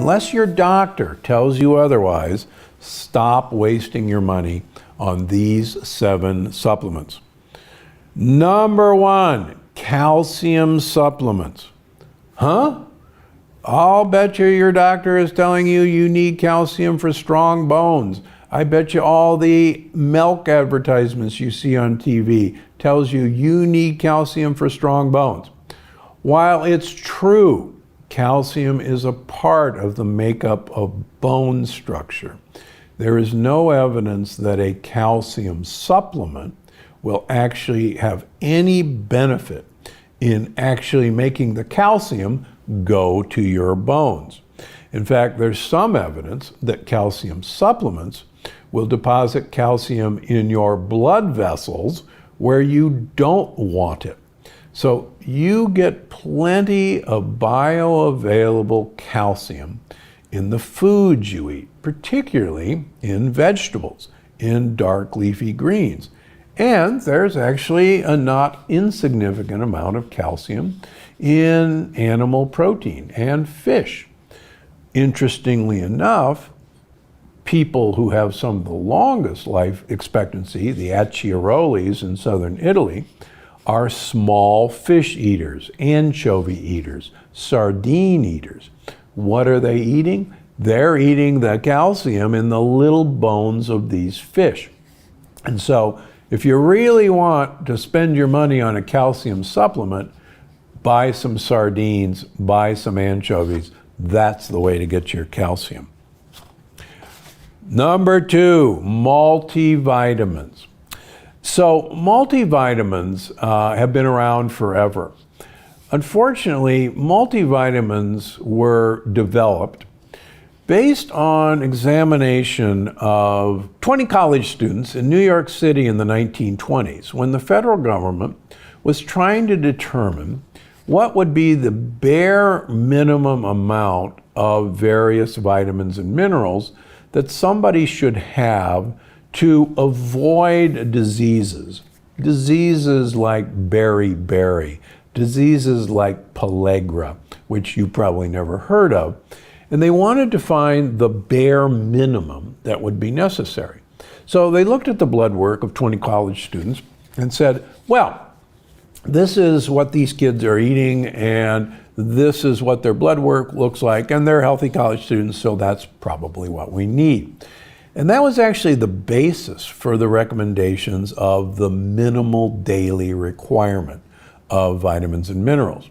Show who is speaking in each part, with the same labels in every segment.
Speaker 1: unless your doctor tells you otherwise, stop wasting your money on these 7 supplements. Number 1, calcium supplements. Huh? I'll bet you your doctor is telling you you need calcium for strong bones. I bet you all the milk advertisements you see on TV tells you you need calcium for strong bones. While it's true, calcium is a part of the makeup of bone structure, there is no evidence that a calcium supplement will actually have any benefit in actually making the calcium go to your bones. In fact, there's some evidence that calcium supplements will deposit calcium in your blood vessels where you don't want it. So you get plenty of bioavailable calcium in the foods you eat, particularly in vegetables, in dark leafy greens. And there's actually a not insignificant amount of calcium in animal protein and fish. Interestingly enough, people who have some of the longest life expectancy, the Acciarolis in southern Italy, are small fish eaters, anchovy eaters, sardine eaters. What are they eating? They're eating the calcium in the little bones of these fish. And so if you really want to spend your money on a calcium supplement, buy some sardines, buy some anchovies. That's the way to get your calcium. Number 2, multivitamins. So multivitamins have been around forever. Unfortunately, multivitamins were developed based on examination of 20 college students in New York City in the 1920s, when the federal government was trying to determine what would be the bare minimum amount of various vitamins and minerals that somebody should have to avoid diseases. Diseases like beriberi, diseases like pellagra, which you probably never heard of. And they wanted to find the bare minimum that would be necessary. So they looked at the blood work of 20 college students and said, well, this is what these kids are eating, and this is what their blood work looks like, and they're healthy college students, so that's probably what we need. And that was actually the basis for the recommendations of the minimal daily requirement of vitamins and minerals.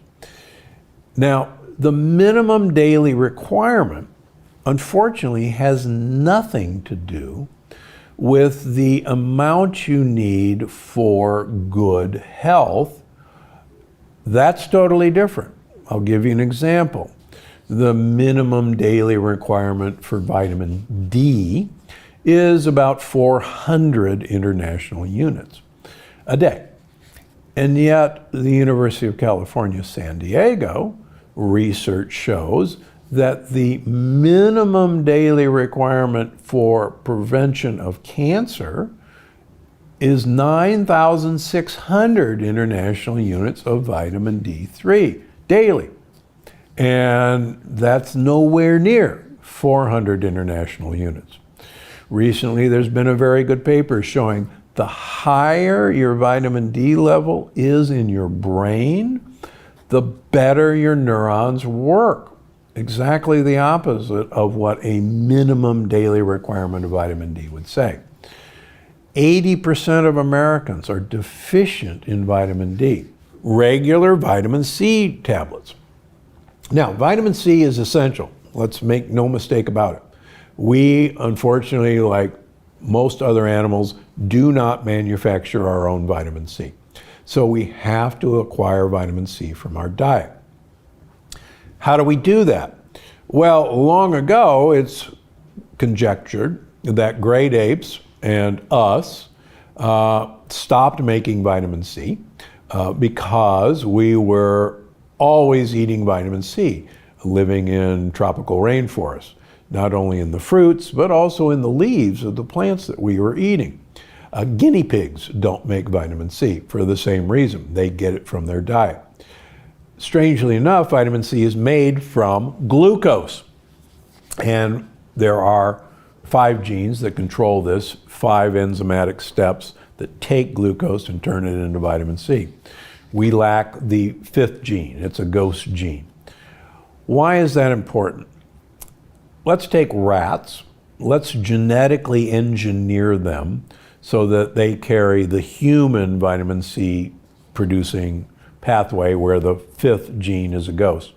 Speaker 1: Now, the minimum daily requirement, unfortunately, has nothing to do with the amount you need for good health. That's totally different. I'll give you an example. The minimum daily requirement for vitamin D is about 400 international units a day. And yet, the University of California, San Diego, research shows that the minimum daily requirement for prevention of cancer is 9,600 international units of vitamin D3 daily. And that's nowhere near 400 international units. Recently, there's been a very good paper showing the higher your vitamin D level is in your brain, the better your neurons work. Exactly the opposite of what a minimum daily requirement of vitamin D would say. 80% of Americans are deficient in vitamin D. Regular vitamin C tablets. Now, vitamin C is essential. Let's make no mistake about it. We, unfortunately, like most other animals, do not manufacture our own vitamin C. So we have to acquire vitamin C from our diet. How do we do that? Well, long ago, it's conjectured that great apes and us stopped making vitamin C because we were always eating vitamin C, living in tropical rainforests, not only in the fruits, but also in the leaves of the plants that we were eating. Guinea pigs don't make vitamin C for the same reason. They get it from their diet. Strangely enough, vitamin C is made from glucose. And there are 5 genes that control this, 5 enzymatic steps that take glucose and turn it into vitamin C. We lack the 5th gene. It's a ghost gene. Why is that important? Let's take rats. Let's genetically engineer them so that they carry the human vitamin C producing pathway where the 5th gene is a ghost.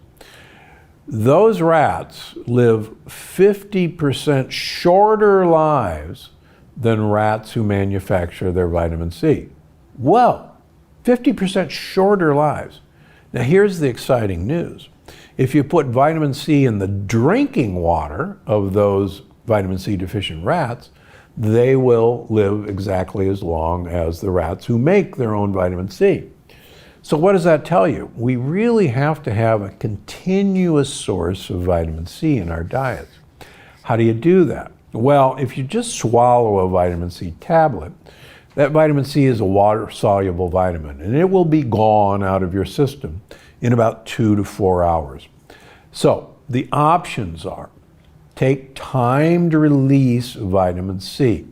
Speaker 1: Those rats live 50% shorter lives than rats who manufacture their vitamin C. Well, 50% shorter lives. Now here's the exciting news. If you put vitamin C in the drinking water of those vitamin C deficient rats, they will live exactly as long as the rats who make their own vitamin C. So what does that tell you? We really have to have a continuous source of vitamin C in our diets. How do you do that? Well, if you just swallow a vitamin C tablet, that vitamin C is a water-soluble vitamin, and it will be gone out of your system in about 2 to 4 hours. So the options are take timed release vitamin C.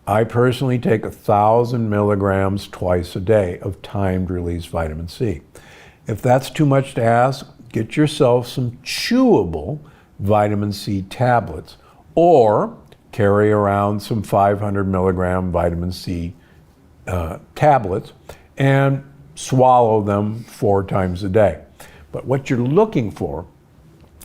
Speaker 1: I personally take 1,000 milligrams twice a day of timed release vitamin C. If that's too much to ask, get yourself some chewable vitamin C tablets or carry around some 500 milligram vitamin C tablets and swallow them 4 times a day. But what you're looking for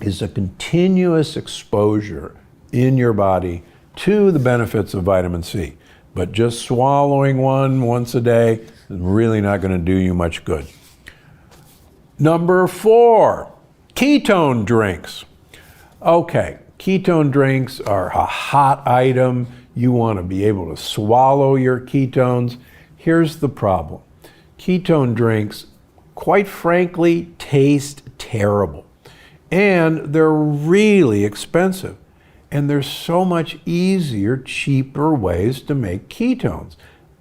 Speaker 1: is a continuous exposure in your body to the benefits of vitamin C. But just swallowing one once a day is really not going to do you much good. Number 4, ketone drinks. Okay, ketone drinks are a hot item. You want to be able to swallow your ketones. Here's the problem. Ketone drinks, quite frankly, taste terrible. And they're really expensive. And there's so much easier, cheaper ways to make ketones.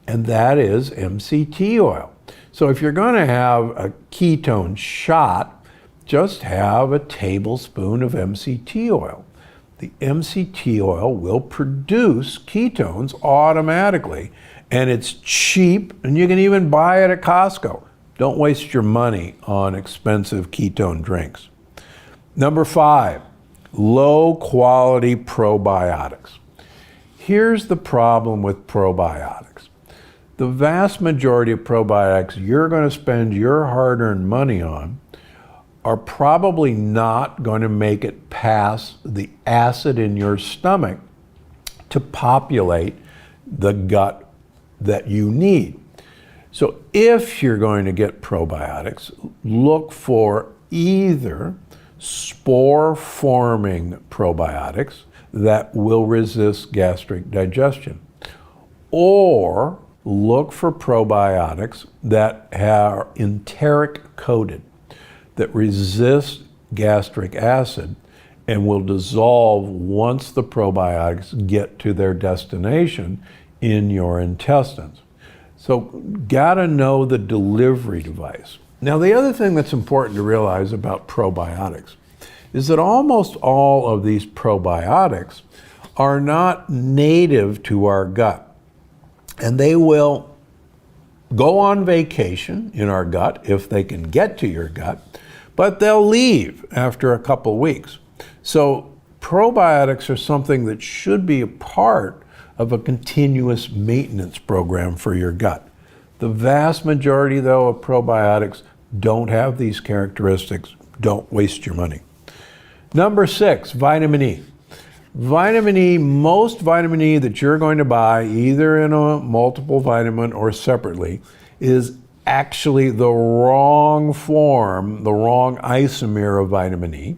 Speaker 1: And that is MCT oil. So if you're going to have a ketone shot, just have a tablespoon of MCT oil. The MCT oil will produce ketones automatically. And it's cheap, and you can even buy it at Costco. Don't waste your money on expensive ketone drinks. Number 5. Low quality probiotics. Here's the problem with probiotics. The vast majority of probiotics you're going to spend your hard-earned money on are probably not going to make it past the acid in your stomach to populate the gut that you need. So if you're going to get probiotics, look for either spore-forming probiotics that will resist gastric digestion, or look for probiotics that are enteric coated, that resist gastric acid and will dissolve once the probiotics get to their destination in your intestines. So gotta know the delivery device. Now, the other thing that's important to realize about probiotics is that almost all of these probiotics are not native to our gut. And they will go on vacation in our gut if they can get to your gut, but they'll leave after a couple weeks. So probiotics are something that should be a part of a continuous maintenance program for your gut. The vast majority, though, of probiotics don't have these characteristics. Don't waste your money. Number 6, vitamin E. Vitamin E, most vitamin E that you're going to buy, either in a multiple vitamin or separately, is actually the wrong form, the wrong isomer of vitamin E.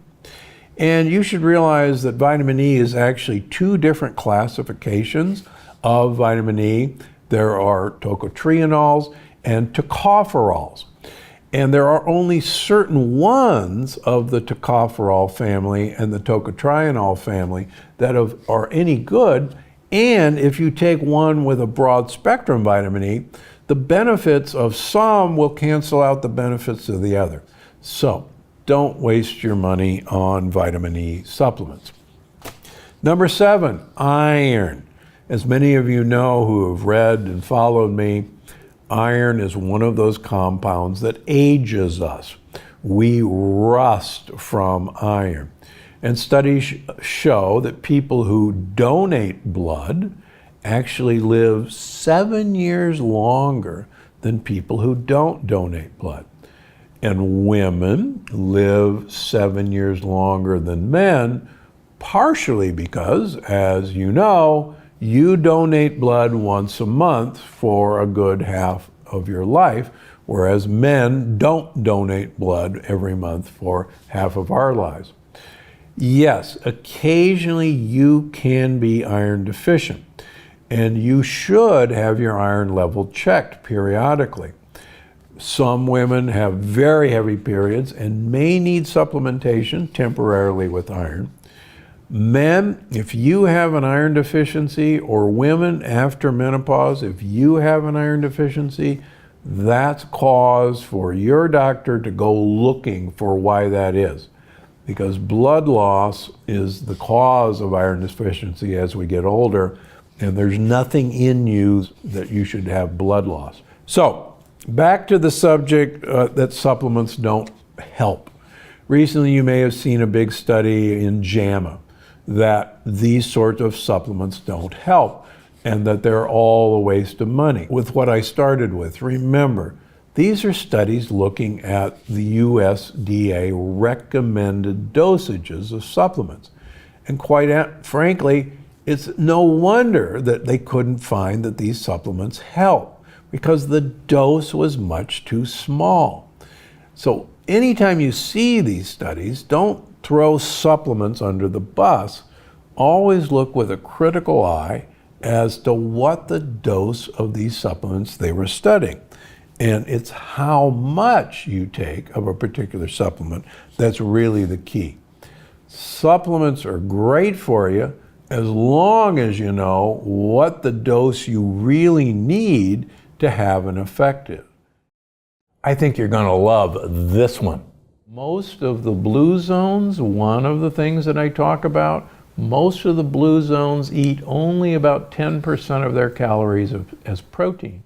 Speaker 1: And you should realize that vitamin E is actually 2 different classifications of vitamin E. There are tocotrienols and tocopherols. And there are only certain ones of the tocopherol family and the tocotrienol family that are any good. And if you take one with a broad spectrum vitamin E, the benefits of some will cancel out the benefits of the other. So don't waste your money on vitamin E supplements. Number 7, iron. As many of you know who have read and followed me, iron is one of those compounds that ages us. We rust from iron. And studies show that people who donate blood actually live 7 years longer than people who don't donate blood. And women live 7 years longer than men, partially because, as you know, you donate blood once a month for a good half of your life, whereas men don't donate blood every month for half of our lives. Yes, occasionally you can be iron deficient, and you should have your iron level checked periodically. Some women have very heavy periods and may need supplementation temporarily with iron. Men, if you have an iron deficiency, or women after menopause, if you have an iron deficiency, that's cause for your doctor to go looking for why that is. Because blood loss is the cause of iron deficiency as we get older, and there's nothing in you that you should have blood loss. So, back to the subject that supplements don't help. Recently, you may have seen a big study in JAMA that these sorts of supplements don't help and that they're all a waste of money. With what I started with, remember, these are studies looking at the USDA recommended dosages of supplements. And quite frankly, it's no wonder that they couldn't find that these supplements help, because the dose was much too small. So anytime you see these studies, don't throw supplements under the bus. Always look with a critical eye as to what the dose of these supplements they were studying. And it's how much you take of a particular supplement that's really the key. Supplements are great for you as long as you know what the dose you really need to have an effective. I think you're going to love this one. Most of the blue zones, one of the things that I talk about, most of the blue zones eat only about 10% of their calories as protein.